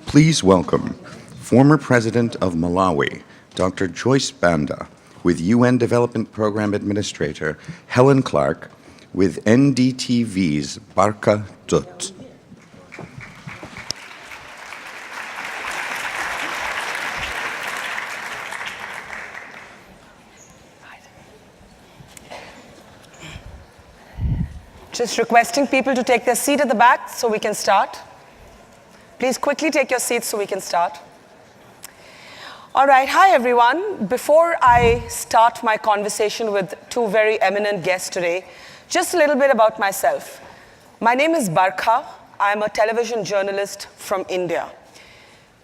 Please welcome former President of Malawi, Dr. Joyce Banda, with UN Development Program Administrator Helen Clark, with NDTV's Barkha Dutt. Just requesting people to take their seat at the back so we can start. Please quickly take your seats so we can start. All right, hi everyone. Before I start my conversation with two very eminent guests today, just a little bit about myself. My name is Barkha. I'm a television journalist from India.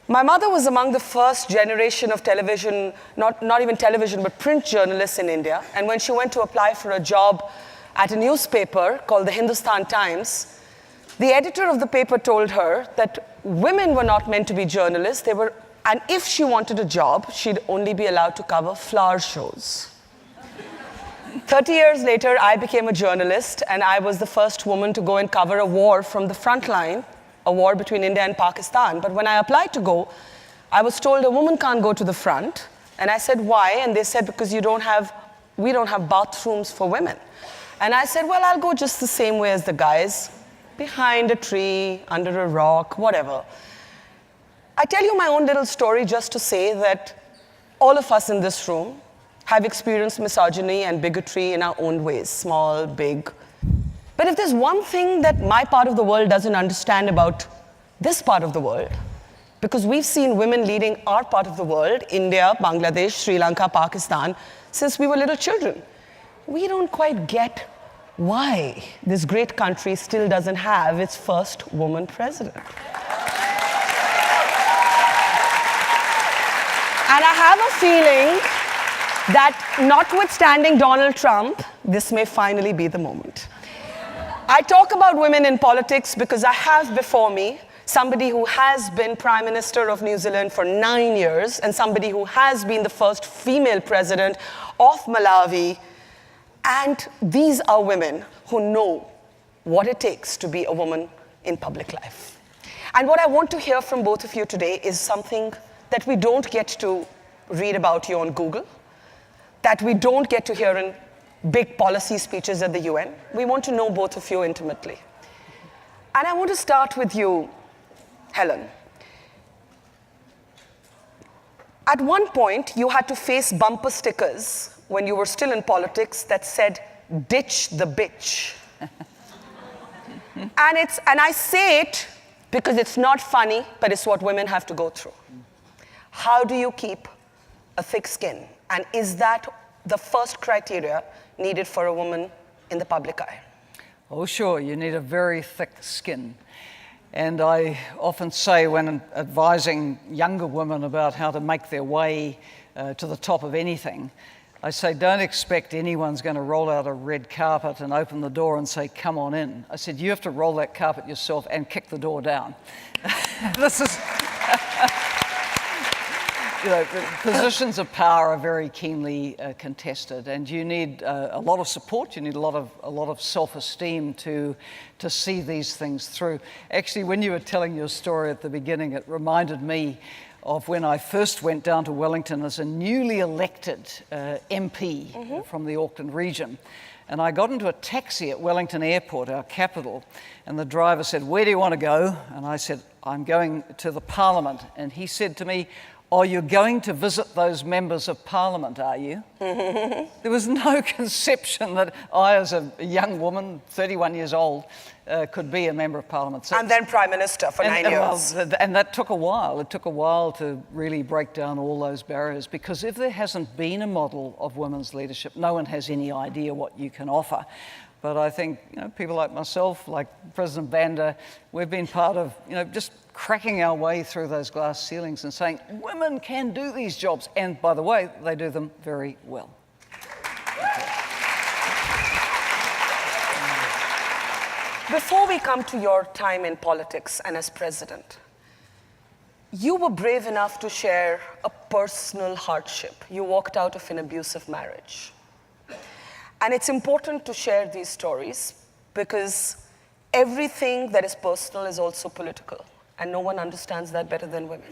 My mother was among the first generation of television, not even television, but print journalists in India. And when she went to apply for a job at a newspaper called the Hindustan Times, the editor of the paper told her that women were not meant to be journalists, and if she wanted a job, she'd only be allowed to cover flower shows. 30 years later, I became a journalist, and I was the first woman to go and cover a war from the front line, a war between India and Pakistan. But when I applied to go, I was told a woman can't go to the front. And I said, why? And they said, because we don't have bathrooms for women. And I said, well, I'll go just the same way as the guys, behind a tree, under a rock, whatever. I tell you my own little story just to say that all of us in this room have experienced misogyny and bigotry in our own ways, small, big. But if there's one thing that my part of the world doesn't understand about this part of the world, because we've seen women leading our part of the world, India, Bangladesh, Sri Lanka, Pakistan, since we were little children. We don't quite get why this great country still doesn't have its first woman president. And I have a feeling that notwithstanding Donald Trump, this may finally be the moment. I talk about women in politics because I have before me somebody who has been Prime Minister of New Zealand for 9 years and somebody who has been the first female president of Malawi. And these are women who know what it takes to be a woman in public life. And what I want to hear from both of you today is something that we don't get to read about you on Google, that we don't get to hear in big policy speeches at the UN. We want to know both of you intimately. And I want to start with you, Helen. At one point, you had to face bumper stickers when you were still in politics that said, ditch the bitch. And I say it because it's not funny, but it's what women have to go through. How do you keep a thick skin? And is that the first criteria needed for a woman in the public eye? Oh, sure, you need a very thick skin. And I often say when advising younger women about how to make their way to the top of anything, I say, don't expect anyone's going to roll out a red carpet and open the door and say, come on in. I said, you have to roll that carpet yourself and kick the door down. This is, positions of power are very keenly contested, and you need a lot of support. You need a lot of self-esteem to see these things through. Actually, when you were telling your story at the beginning, it reminded me of when I first went down to Wellington as a newly elected MP from the Auckland region. And I got into a taxi at Wellington Airport, our capital, and the driver said, where do you want to go? And I said, I'm going to the Parliament. And he said to me, oh, you're going to visit those members of Parliament, are you? There was no conception that I, as a young woman, 31 years old, could be a member of Parliament. So, and then Prime Minister for 9 years. And that took a while. It took a while to really break down all those barriers, because if there hasn't been a model of women's leadership, no one has any idea what you can offer. But I think people like myself, like President Banda, we've been part of just cracking our way through those glass ceilings and saying, women can do these jobs. And by the way, they do them very well. Before we come to your time in politics and as president, you were brave enough to share a personal hardship. You walked out of an abusive marriage. And it's important to share these stories because everything that is personal is also political. and no one understands that better than women.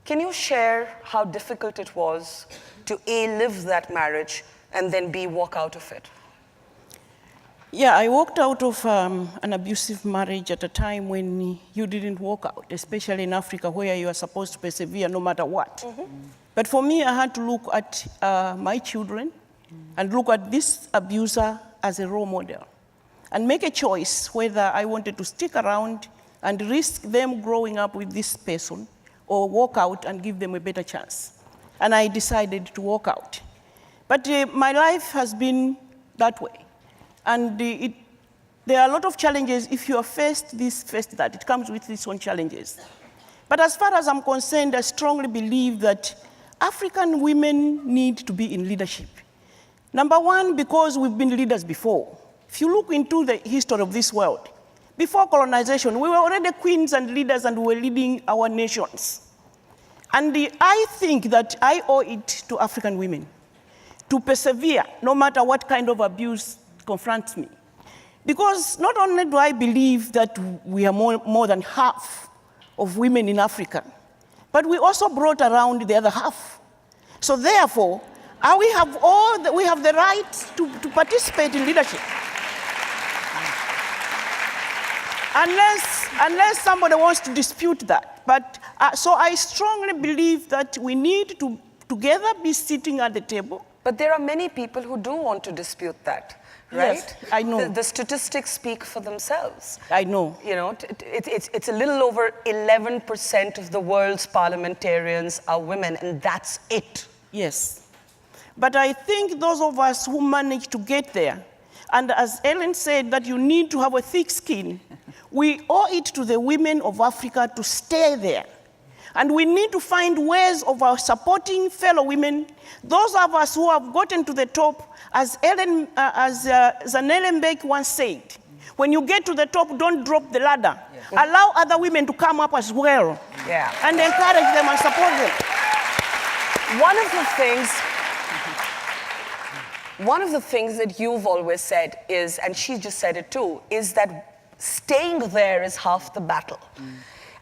Can you share how difficult it was to A, live that marriage, and then B, walk out of it? Yeah, I walked out of an abusive marriage at a time when you didn't walk out, especially in Africa where you are supposed to persevere no matter what. But for me, I had to look at my children and look at this abuser as a role model and make a choice whether I wanted to stick around and risk them growing up with this person or walk out and give them a better chance. And I decided to walk out. But my life has been that way. And there are a lot of challenges. If you are faced this, faced that, it comes with its own challenges. But as far as I'm concerned, I strongly believe that African women need to be in leadership. Number one, because we've been leaders before. If you look into the history of this world, before colonization, we were already queens and leaders and we were leading our nations. And I think that I owe it to African women to persevere no matter what kind of abuse confronts me. Because not only do I believe that we are more than half of women in Africa, but we also brought around the other half. So therefore, we have the right to participate in leadership. Unless somebody wants to dispute that. But so I strongly believe that we need to together be sitting at the table. But there are many people who do want to dispute that, right? Yes, I know. The statistics speak for themselves. I know. You know, it's a little over 11% of the world's parliamentarians are women, and that's it. Yes. But I think those of us who manage to get there, and as Ellen said, that you need to have a thick skin, we owe it to the women of Africa to stay there. And we need to find ways of our supporting fellow women, those of us who have gotten to the top, as Zanele Mbeki once said, when you get to the top, don't drop the ladder. Yeah. Allow other women to come up as well. Yeah. And encourage them and support them. One of the things that you've always said is, and she just said it too, is that staying there is half the battle.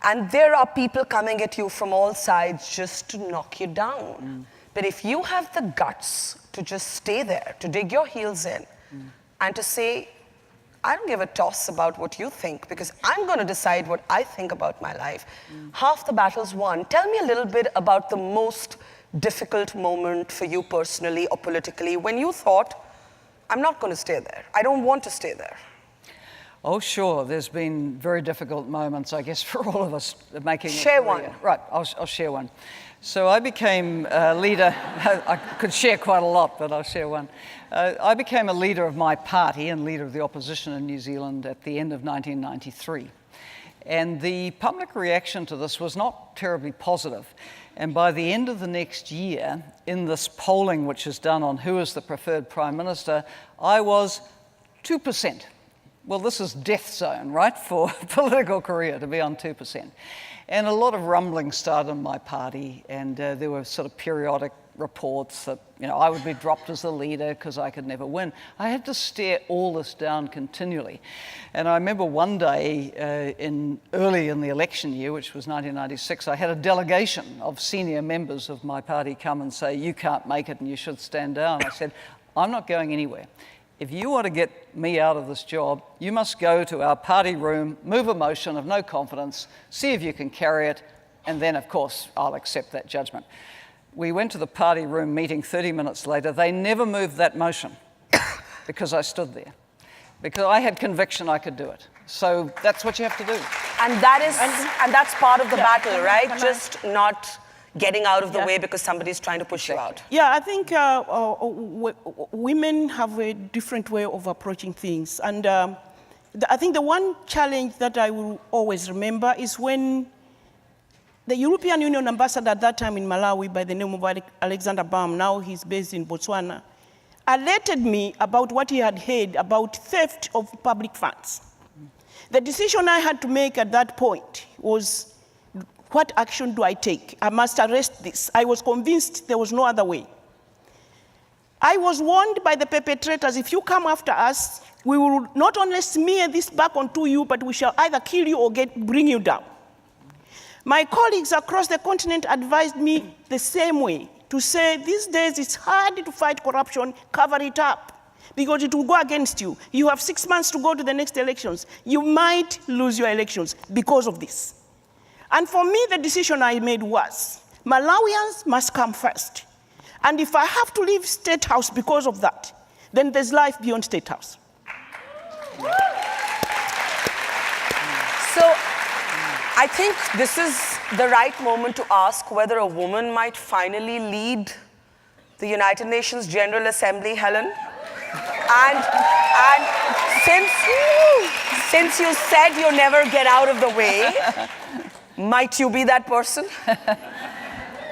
And there are people coming at you from all sides just to knock you down. But if you have the guts to just stay there, to dig your heels in, and to say, I don't give a toss about what you think, because I'm going to decide what I think about my life, half the battle's won. Tell me a little bit about the most difficult moment for you personally or politically when you thought, I'm not going to stay there. I don't want to stay there. Oh, sure. There's been very difficult moments, I guess, for all of us making Share a career. one. Right, I'll share one. So I became a leader. I could share quite a lot, but I'll share one. I became a leader of my party and leader of the opposition in New Zealand at the end of 1993. And the public reaction to this was not terribly positive. And by the end of the next year, in this polling which is done on who is the preferred Prime Minister, I was 2%. Well, this is death zone, right, for a political career, to be on 2%. And a lot of rumbling started in my party, and there were sort of periodic reports that, you know, I would be dropped as the leader because I could never win. I had to stare all this down continually. And I remember one day early in the election year, which was 1996, I had a delegation of senior members of my party come and say, you can't make it and you should stand down. I said, I'm not going anywhere. If you want to get me out of this job, you must go to our party room, move a motion of no confidence, see if you can carry it, and then, of course, I'll accept that judgment. We went to the party room meeting 30 minutes later. They never moved that motion because I stood there, because I had conviction I could do it. So that's what you have to do. And that's part of the battle, right? Just not getting out of the way because somebody's trying to push you out. Yeah, I think women have a different way of approaching things. And I think the one challenge that I will always remember is when the European Union ambassador at that time in Malawi by the name of Alexander Baum, now he's based in Botswana, alerted me about what he had heard about theft of public funds. The decision I had to make at that point was, what action do I take? I must arrest this. I was convinced there was no other way. I was warned by the perpetrators, if you come after us, We will not only smear this back onto you, but we shall either kill you or bring you down. My colleagues across the continent advised me the same way, to say these days it's hard to fight corruption, cover it up, because it will go against you. You have 6 months to go to the next elections. You might lose your elections because of this. And for me, the decision I made was, Malawians must come first. And if I have to leave State House because of that, then there's life beyond State House. So I think this is the right moment to ask whether a woman might finally lead the United Nations General Assembly, Helen. And since you said you'll never get out of the way, might you be that person?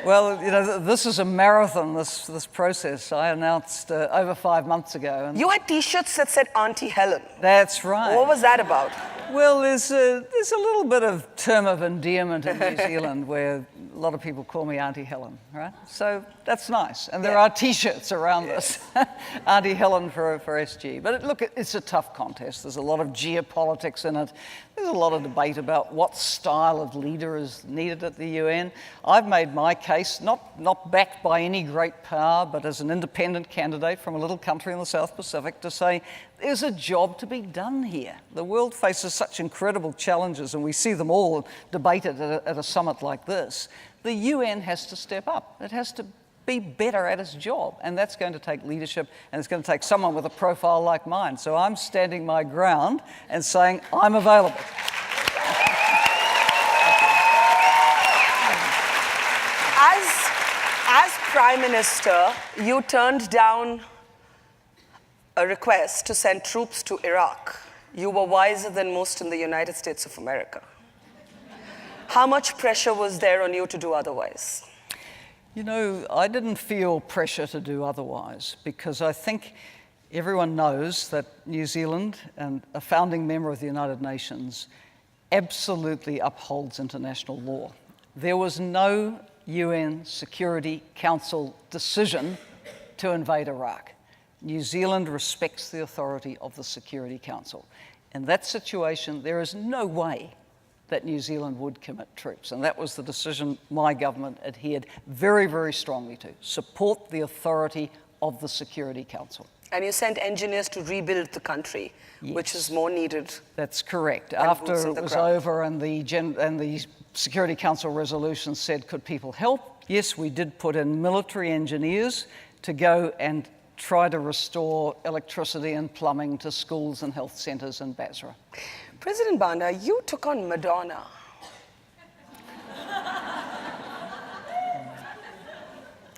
Well, you know, this is a marathon, this process. I announced over 5 months ago. And You had T-shirts that said Auntie Helen. that's right. What was that about? Well, there's a little bit of term of endearment in New Zealand where a lot of people call me Auntie Helen, right? So that's nice. And there are T-shirts around this, Auntie Helen for SG. But look, it's a tough contest. There's a lot of geopolitics in it. There's a lot of debate about what style of leader is needed at the UN. I've made my case, not backed by any great power, but as an independent candidate from a little country in the South Pacific, to say there's a job to be done here. The world faces such incredible challenges, and we see them all debated at a summit like this. The UN has to step up. It has to be better at its job, and that's going to take leadership, and it's going to take someone with a profile like mine. So I'm standing my ground and saying I'm available. As Prime Minister, you turned down a request to send troops to Iraq. You were wiser than most in the United States of America. How much pressure was there on you to do otherwise? You know, I didn't feel pressure to do otherwise, because I think everyone knows that New Zealand, and a founding member of the United Nations, absolutely upholds international law. There was no UN Security Council decision to invade Iraq. New Zealand respects the authority of the Security Council. In that situation, there is no way that New Zealand would commit troops. And that was the decision my government adhered very, very strongly to. Support the authority of the Security Council. And you sent engineers to rebuild the country, which is more needed. That's correct. After it was over and the Security Council resolution said, could people help? Yes, we did put in military engineers to go and try to restore electricity and plumbing to schools and health centres in Basra. President Banda, you took on Madonna.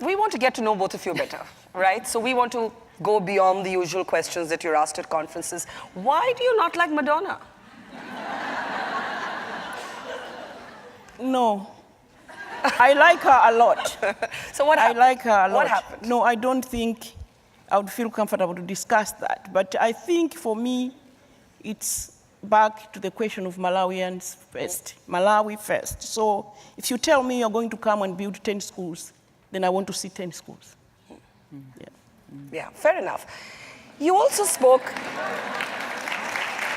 We want to get to know both of you better, right? So we want to go beyond the usual questions that you're asked at conferences. Why do you not like Madonna? No. I like her a lot. So what happened? I like her a lot. What happened? No, I don't think I would feel comfortable to discuss that. But I think for me, it's back to the question of Malawians first. Malawi first. So if you tell me you're going to come and build 10 schools, then I want to see 10 schools. Yeah, fair enough. You also spoke.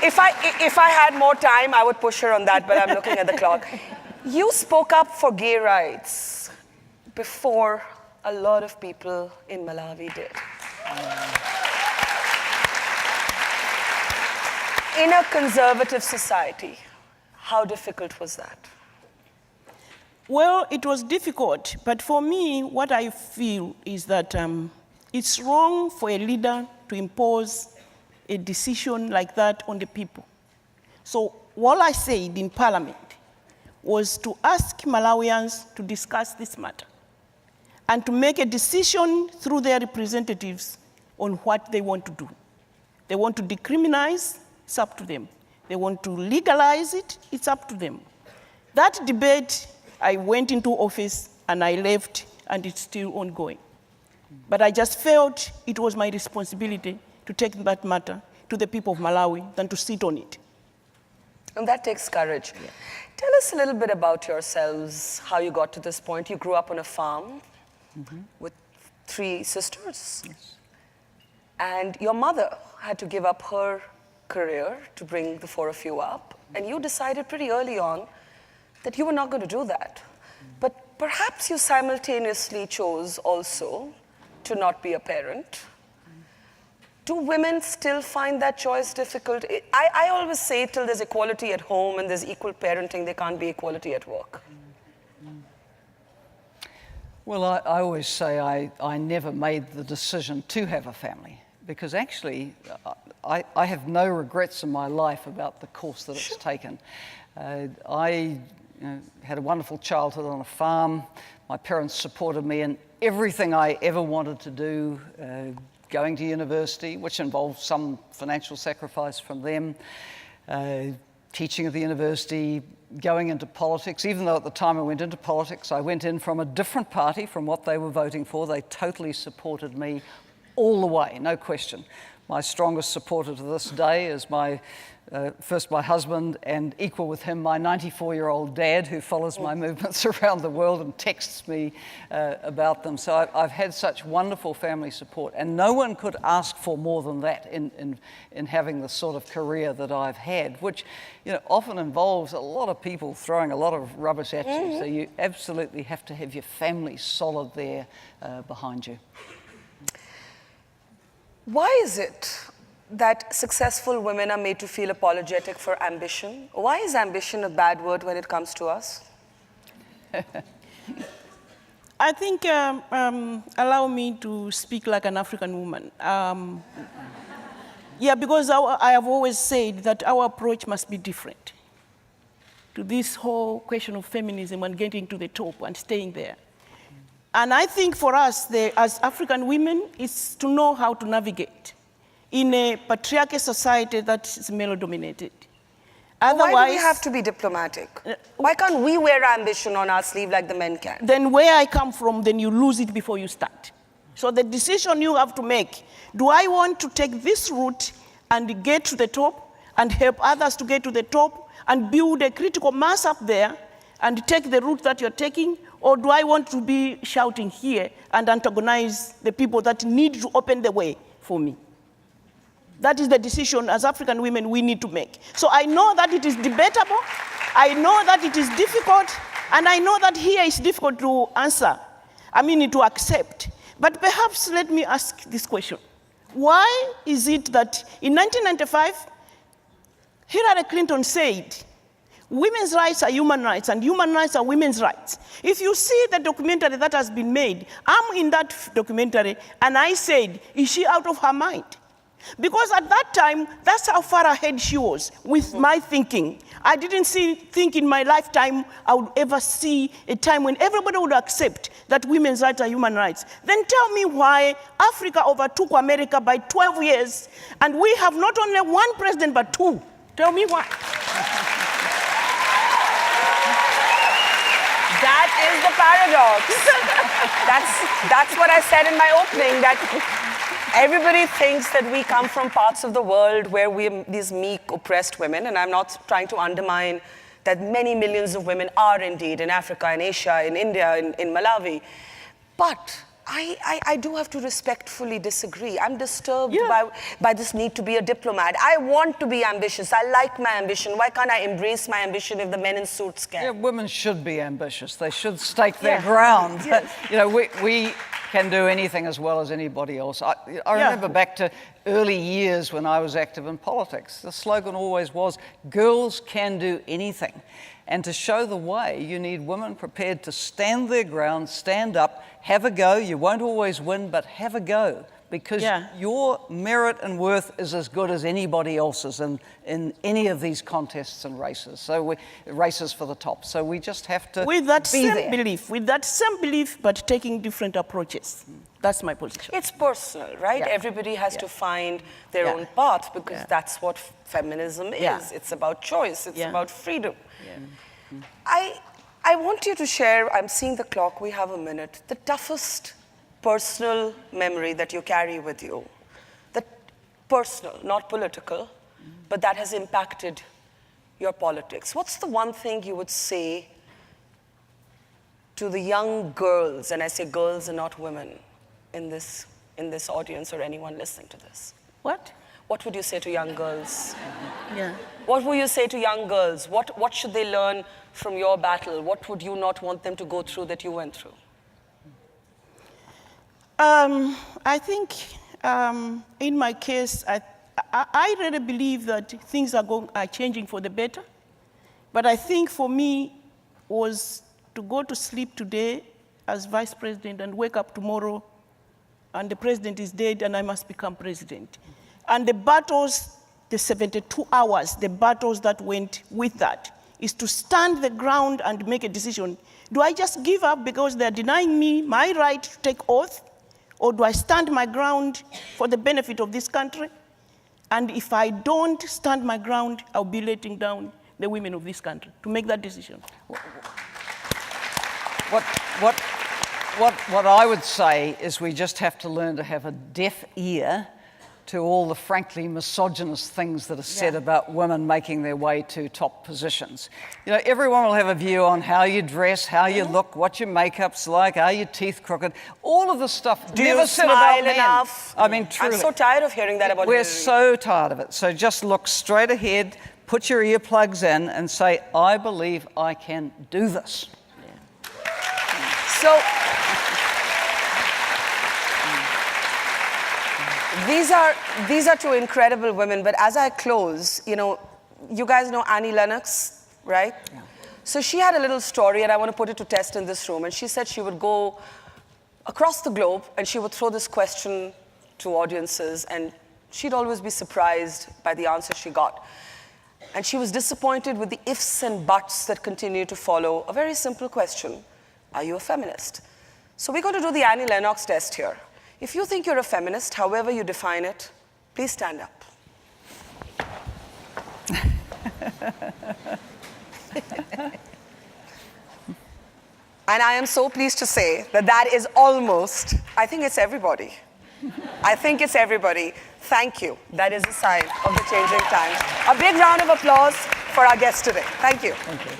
If I had more time, I would push her on that, but I'm looking at the clock. You spoke up for gay rights before a lot of people in Malawi did. In a conservative society, how difficult was that? Well, it was difficult, but for me, what I feel is that it's wrong for a leader to impose a decision like that on the people. So what I said in Parliament was to ask Malawians to discuss this matter and to make a decision through their representatives on what they want to do. They want to decriminalize, it's up to them. They want to legalize it, it's up to them. That debate, I went into office and I left, and it's still ongoing. But I just felt it was my responsibility to take that matter to the people of Malawi than to sit on it. And that takes courage. Yeah. Tell us a little bit about yourselves, how you got to this point. You grew up on a farm with 3 sisters. Yes. And your mother had to give up her career to bring the four of you up. And you decided pretty early on that you were not going to do that. But perhaps you simultaneously chose also to not be a parent. Do women still find that choice difficult? I always say till there's equality at home and there's equal parenting, there can't be equality at work. Well, I always say I never made the decision to have a family, because actually I have no regrets in my life about the course that it's taken. I had a wonderful childhood on a farm. My parents supported me in everything I ever wanted to do, going to university, which involved some financial sacrifice from them, teaching at the university, going into politics. Even though at the time I went into politics, I went in from a different party from what they were voting for. They totally supported me all the way, no question. My strongest supporter to this day is first my husband, and equal with him, my 94-year-old dad, who follows my movements around the world and texts me about them. So I've had such wonderful family support, and no one could ask for more than that in having the sort of career that I've had, which often involves a lot of people throwing a lot of rubbish at you. So you absolutely have to have your family solid there behind you. Why is it that successful women are made to feel apologetic for ambition? Why is ambition a bad word when it comes to us? I think, allow me to speak like an African woman. Yeah, because I have always said that our approach must be different to this whole question of feminism and getting to the top and staying there. And I think for us, as African women, is to know how to navigate in a patriarchal society that is male-dominated. Otherwise, why do we have to be diplomatic? Why can't we wear ambition on our sleeve like the men can? Then where I come from, then you lose it before you start. So the decision you have to make, do I want to take this route and get to the top and help others to get to the top and build a critical mass up there and take the route that you're taking, or do I want to be shouting here and antagonize the people that need to open the way for me? That is the decision as African women we need to make. So I know that it is debatable, I know that it is difficult, and I know that here is difficult to answer, to accept. But perhaps let me ask this question. Why is it that in 1995, Hillary Clinton said, women's rights are human rights and human rights are women's rights? If you see the documentary that has been made, I'm in that documentary and I said, is she out of her mind? Because at that time, that's how far ahead she was with my thinking. I didn't think in my lifetime I would ever see a time when everybody would accept that women's rights are human rights. Then tell me why Africa overtook America by 12 years and we have not only one president but two. Tell me why. That is the paradox. That's what I said in my opening, that everybody thinks that we come from parts of the world where we're these meek, oppressed women, and I'm not trying to undermine that many millions of women are indeed in Africa, in Asia, in India, in Malawi. But I do have to respectfully disagree. I'm disturbed by this need to be a diplomat. I want to be ambitious. I like my ambition. Why can't I embrace my ambition if the men in suits can? Yeah, women should be ambitious. They should stake their ground. Yes. We can do anything as well as anybody else. I remember back to early years when I was active in politics. The slogan always was, girls can do anything. And to show the way, you need women prepared to stand their ground, stand up, have a go. You won't always win, but have a go. Because your merit and worth is as good as anybody else's in any of these contests and races. So races for the top. So we just have to with that be same there. belief, with that same belief, but taking different approaches. That's my position. It's personal, right? Yeah. Everybody has to find their own path because that's what feminism is. It's about choice. It's about freedom. I want you to share, I'm seeing the clock, we have a minute, the toughest personal memory that you carry with you. The personal, not political, but that has impacted your politics. What's the one thing you would say to the young girls, and I say girls and not women, in this in this audience or anyone listening to this? What? What would you say to young girls? Yeah. What would you say to young girls? What should they learn from your battle? What would you not want them to go through that you went through? I think in my case, I really believe that things are changing for the better. But I think for me was to go to sleep today as vice president and wake up tomorrow and the president is dead and I must become president. And the battles, the 72 hours, the battles that went with that, is to stand the ground and make a decision. Do I just give up because they're denying me my right to take oath? Or do I stand my ground for the benefit of this country? And if I don't stand my ground, I'll be letting down the women of this country to make that decision. What I would say is we just have to learn to have a deaf ear to all the frankly misogynist things that are said about women making their way to top positions. You know, everyone will have a view on how you dress, how you look, what your makeup's like, are your teeth crooked, all of the stuff. Do never you said about smile men. enough? I mean, truly. I'm so tired of hearing that about We're Hillary. so tired of it. So just look straight ahead, put your earplugs in and say, I believe I can do this. So, these are two incredible women, but as I close, you know, you guys know Annie Lennox, right? Yeah. So she had a little story, and I want to put it to test in this room, and she said she would go across the globe, and she would throw this question to audiences, and she'd always be surprised by the answer she got. And she was disappointed with the ifs and buts that continue to follow a very simple question: are you a feminist? So we're going to do the Annie Lennox test here. If you think you're a feminist, however you define it, please stand up. And I am so pleased to say that that is almost, I think it's everybody. I think it's everybody. Thank you. That is a sign of the changing times. A big round of applause for our guest today. Thank you. Thank you.